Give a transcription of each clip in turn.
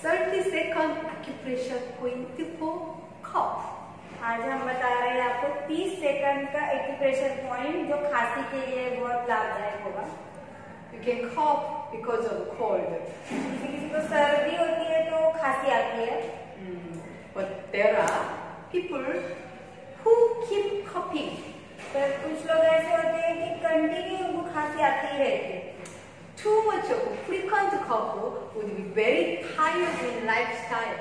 32nd acupressure point for cough. आज हम बता रहे हैं आपको 30 सेकंड का एक्यूप्रेशर पॉइंट जो खांसी के लिए बहुत लाभदायक होगा. You can cough because of cold. किसी को सर्दी होती है तो खांसी आती है. But there are people who keep coughing. पर कुछ लोग ऐसे होते हैं कि कंटिन्यू उनको खांसी आती ही रहती है. Too much of frequent cough would be very tiring lifestyle.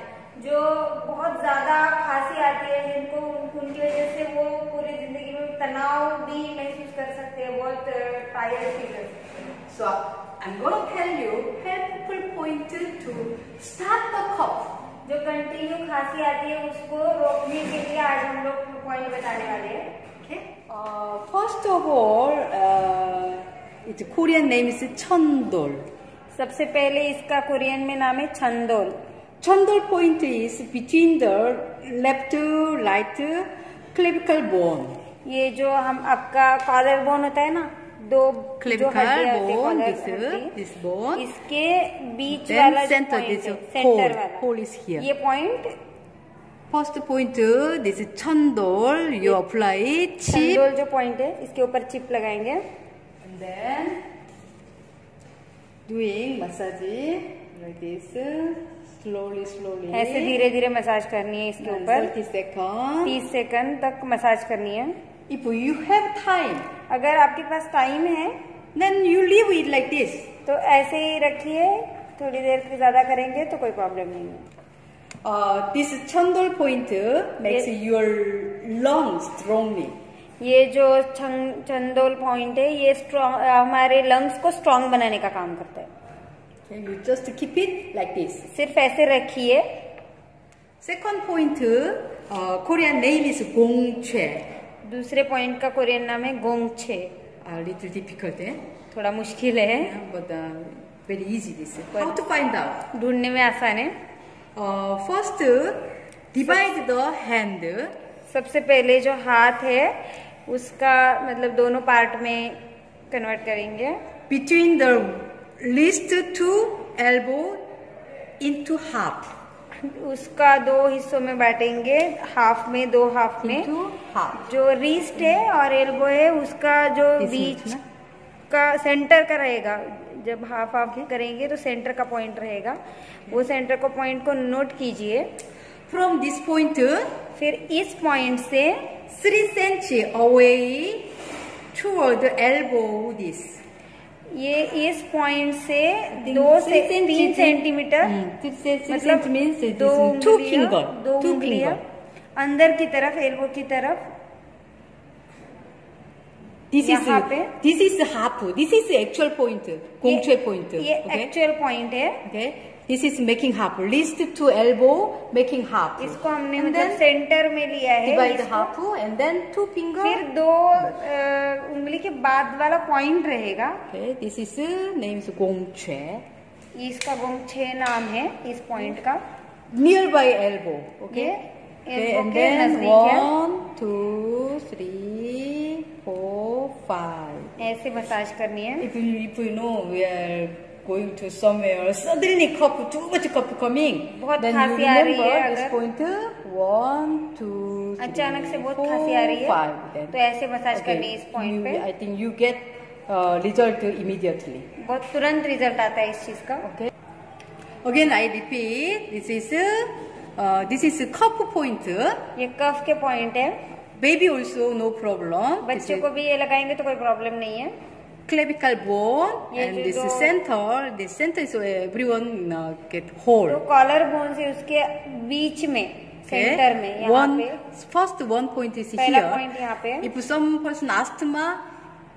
जो बहुत ज्यादा खांसी आती है जिनको उनकी वजह से वो पूरी जिंदगी में तनाव भी महसूस कर सकते हैं, बहुत टायर्ड फील कर सकते हैं. So I'm going to tell you helpful point to start the cough. जो कंटिन्यू खांसी आती है उसको रोकने के लिए आज हम लोग पॉइंट बताने वाले हैं. Okay. First of all, its Korean name is Cheondol. सबसे पहले इसका कोरियन में नाम है छंदोल. Cheondol point is between the left right clavicle bone. ये जो हम आपका कॉलर बोन होता है ना, दो clavicle bone, this bone, इसके बीच वाला जो पॉइंट है, सेंटर वाला, hole is here. ये point. First point, this is Cheondol. You apply chip. छंदोल जो पॉइंट है इसके ऊपर चिप लगाएंगे. And then doing massage like this, slowly. ऐसे धीरे धीरे मसाज करनी है इसके ऊपर. 30 seconds. 30 सेकंड तक मसाज करनी है. If you have time, अगर आपके पास टाइम है then you leave it like this. तो ऐसे ही रखिए. थोड़ी देर से ज्यादा करेंगे तो कोई प्रॉब्लम नहीं है. This Cheondol point makes your lungs strongly. ये जो चंदोल पॉइंट है ये हमारे लंग्स को स्ट्रांग बनाने का काम करता है. You just keep it like this. सिर्फ ऐसे रखिए. Second point, Korean name is Gongche. दूसरे पॉइंट का कोरियन नाम है गोंगचे. A little difficult, eh? थोड़ा मुश्किल है. But very easy this. How to find out? ढूंढने में आसान है. First, divide the hand. सबसे पहले जो हाथ है उसका मतलब दोनों पार्ट में कन्वर्ट करेंगे. Between the wrist to elbow into half. उसका दो हिस्सों में बांटेंगे. हाफ में, दो हाफ में. Into half. जो रिस्ट है और एल्बो है उसका जो बीच का सेंटर का रहेगा. जब हाफ हाफ करेंगे तो सेंटर का पॉइंट रहेगा. वो सेंटर को पॉइंट को नोट कीजिए. From this point, फिर इस पॉइंट से 3 cm away toward the elbow. This. ये इस पॉइंट से 2 से 3 सेंटीमीटर, मतलब दो उंगलियां अंदर की तरफ, एल्बो की तरफ. This is half. This is the actual point. Gongche point. ये एक्चुअल पॉइंट है. Okay. This is making half. Wrist to elbow making half. इसको हमने मतलब सेंटर में लिया है. Divide half and then 2 finger. फिर दो उंगली के बाद वाला पॉइंट रहेगा. Okay. This is name is Gongche. इसका गोंगचे नाम है इस पॉइंट का. Nearby elbow. Okay. And then 1, 2, 3, 4, 5. ऐसे मसाज करनी है. If you know we are going to somewhere, suddenly too much cough coming. बहुत then खांसी you आ रही है. remember this point. 1, 2, 3, अचानक से बहुत 4, खांसी आ रही है 5. तो ऐसे मसाज करनी है इस पॉइंट पे. I think you get result immediately. बहुत तुरंत रिजल्ट आता है इस चीज का. Okay. Again I repeat. This is cough point. ये कफ के पॉइंट है. Baby also no problem. बच्चे को भी ये लगाएंगे तो कोई प्रॉब्लम नहीं है. Clavicle bone and this center. This center is everyone get hole. तो कॉलर बोन से उसके बीच में, सेंटर में, यहाँ पे first one point is here. पहला पॉइंट यहाँ पे. If some person asthma,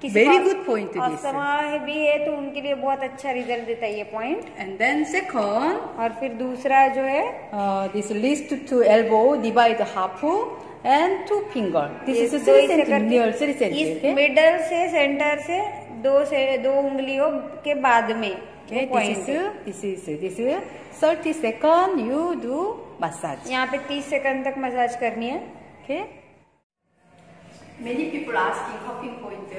very good point this. Asthma भी है तो उनके लिए बहुत अच्छा रिजल्ट देता है ये पॉइंट. And then second, और फिर दूसरा जो है this wrist to elbow divide half and 2 finger. This is 3 centimeter. 3 centimeter. इस मिडल से सेंटर से दो उंगलियों के बाद में. Okay, this is 30 seconds you do massage. यहाँ पे 30 सेकंड तक मसाज करनी है. Okay. Many people asking coughing point.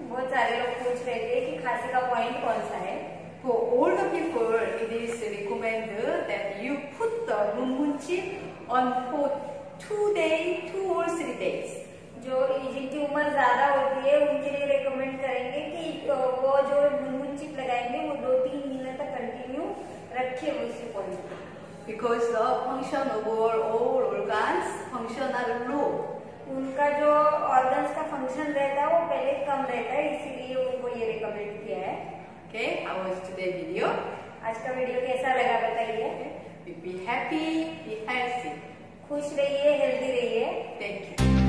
बहुत सारे लोग पूछ रहे थे कि खांसी का पॉइंट कौन सा है. For older people, it is recommended that on for 2 days, 2 or 3 days. जो जिनकी उम्र ज्यादा होती है उनके लिए रेकमेंड करेंगे कि वो जो मुनमुन चिप लगाएंगे वो 2-3 महीने तक कंटिन्यू रखे वो इस पॉइंट पे, because the function of all organs function are low. उनका जो ऑर्गन्स का फंक्शन रहता है वो पहले कम रहता है, इसीलिए उनको ये रिकमेंड किया है. Okay, how was today's video? आज का वीडियो कैसा लगा बताइए. Be happy, be healthy. खुश रहिए, हेल्दी रहिए. Thank you.